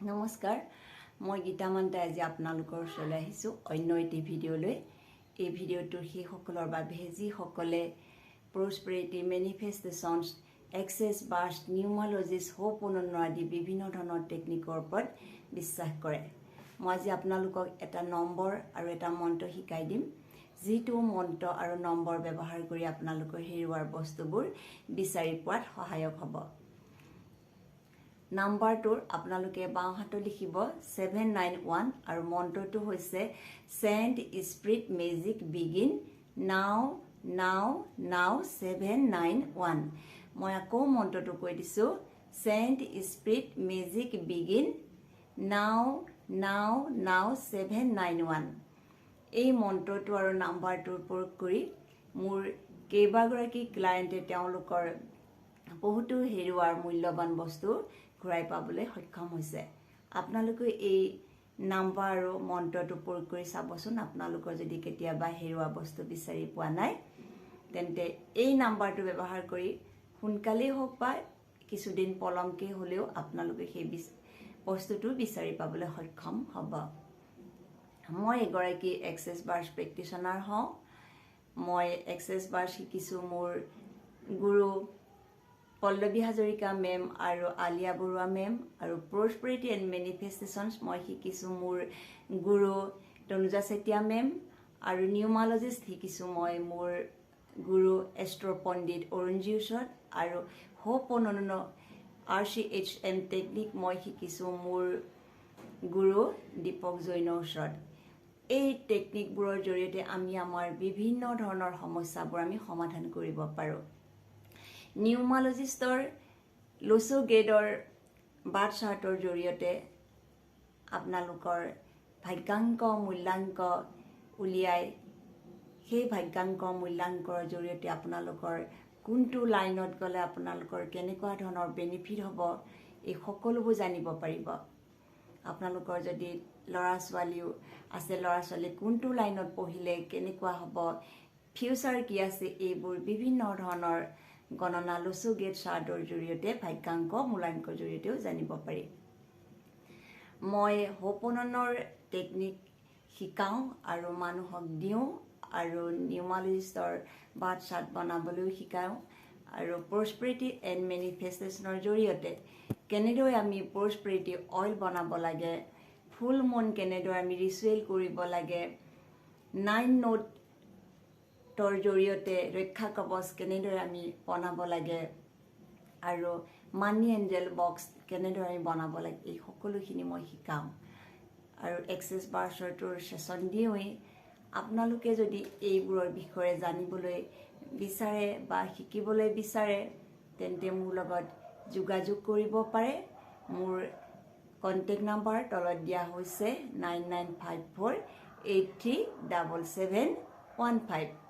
নমস্কাৰ মই গীতা মান্তে আজি আপোনালোকৰ ওচৰলৈ আহিছোঁ অন্য এটি ভিডিঅ'লৈ এই ভিডিঅ'টোৰ সেইসকলৰ বাবে যিসকলে প্ৰস্পেৰিটি মেনিফেষ্টেশ্যনছ এক্সেছ বাৰ্ষ্ট নিউমালজিছ হোপ অনন্য আদি বিভিন্ন ধৰণৰ টেকনিকৰ ওপৰত বিশ্বাস কৰে মই আজি আপোনালোকক এটা নম্বৰ আৰু এটা মন্ত্ৰ শিকাই দিম যিটো মন্ত্ৰ আৰু নম্বৰ ব্যৱহাৰ কৰি আপোনালোকৰ হেৰুৱাৰ বস্তুবোৰ বিচাৰি পোৱাত সহায়ক হ'ব নাম্বাৰটোৰ আপোনালোকে বাওঁ হাতত লিখিব 791 আৰু মন্ত্ৰটো হৈছে সেন্ট স্পিৰিট মেজিক বিগিন নাও নাও নাও 791 মই আকৌ মন্ত্ৰটো কৈ দিছোঁ সেন্ট স্পিৰিট মেজিক বিগিন নাও নাও নাও 791 এই মন্ত্ৰটো আৰু নাম্বাৰটোৰ প্ৰয়োগ কৰি মোৰ কেইবাগৰাকী ক্লায়েণ্টে তেওঁলোকৰ বহুতো হেৰুৱাৰ মূল্যৱান বস্তু ঘূৰাই পাবলৈ সক্ষম হৈছে আপোনালোকে এই নাম্বাৰ আৰু মন্ত্ৰটো প্ৰয়োগ কৰি চাবচোন আপোনালোকৰ যদি কেতিয়াবা হেৰুৱা বস্তু বিচাৰি পোৱা নাই তেন্তে এই নাম্বাৰটো ব্যৱহাৰ কৰি সোনকালেই হোক বা কিছুদিন পলমকৈ হ'লেও আপোনালোকে সেই বস্তুটো বিচাৰি পাবলৈ সক্ষম হ'ব মই এগৰাকী এক্সেছ বাৰ্ছ প্ৰেক্টিশ্যনাৰ হওঁ মই এক্সেছ বাৰ্ছ শিকিছোঁ মোৰ গুৰু পল্লৱী হাজৰিকা মেম আৰু আলিয়া বৰুৱা মেম আৰু প্ৰস্পেৰিটি এণ্ড মেনিফেষ্টেশ্যনছ মই শিকিছোঁ মোৰ গুৰু তনুজা চেতিয়া মেম আৰু নিউমালজিষ্ট শিকিছোঁ মই মোৰ গুৰু এষ্ট্ৰ পণ্ডিত অৰুণজীৰ ওচৰত আৰু হোপ অনন্য RCHM টেকনিক মই শিকিছোঁ মোৰ গুৰু দীপক জৈনৰ ওচৰত এই টেকনিকবোৰৰ জৰিয়তে আমি আমাৰ বিভিন্ন ধৰণৰ সমস্যাবোৰ আমি সমাধান কৰিব পাৰোঁ নিউমালজিষ্টৰ লুচো গেডৰ বাৰ্থ চাৰ্টৰ জৰিয়তে আপোনালোকৰ ভাগ্যাংক মূল্যাংক উলিয়াই সেই ভাগ্যাংক মূল্যাংকৰ জৰিয়তে আপোনালোকৰ কোনটো লাইনত গ'লে আপোনালোকৰ কেনেকুৱা ধৰণৰ বেনিফিট হ'ব এই সকলোবোৰ জানিব পাৰিব আপোনালোকৰ যদি ল'ৰা ছোৱালীও আছে ল'ৰা ছোৱালী কোনটো লাইনত পঢ়িলে কেনেকুৱা হ'ব ফিউচাৰ কি আছে এইবোৰ বিভিন্ন ধৰণৰ গণনা লুচো গেট চাৰ্টৰ জৰিয়তে ভাগ্যাংক মূল্যাংকৰ জৰিয়তেও জানিব পাৰি মই হোপ অনন্যৰ টেকনিক শিকাওঁ আৰু মানুহক দিওঁ আৰু নিউমালজিষ্টৰ বাৰ্থ চাৰ্ট বনাবলৈও শিকাওঁ আৰু প্ৰস্পেৰিটি এণ্ড মেনিফেষ্টেশ্যনৰ জৰিয়তে কেনেদৰে আমি প্ৰস্পেৰিটি অইল বনাব লাগে ফুল মুন কেনেদৰে আমি ৰিচুৱেল কৰিব লাগে 9 নোটৰ জৰিয়তে ৰক্ষা কৱচ কেনেদৰে আমি বনাব লাগে আৰু মানি এঞ্জেল বক্স কেনেদৰে আমি বনাব লাগে এই সকলোখিনি মই শিকাওঁ আৰু এক্সেছ বাৰ্ছৰটোৰ ছেশ্যন দিওঁৱেই আপোনালোকে যদি এইবোৰৰ বিষয়ে জানিবলৈ বিচাৰে বা শিকিবলৈ বিচাৰে তেন্তে মোৰ লগত যোগাযোগ কৰিব পাৰে মোৰ কণ্টেক্ট নাম্বাৰ তলত দিয়া হৈছে 9954837715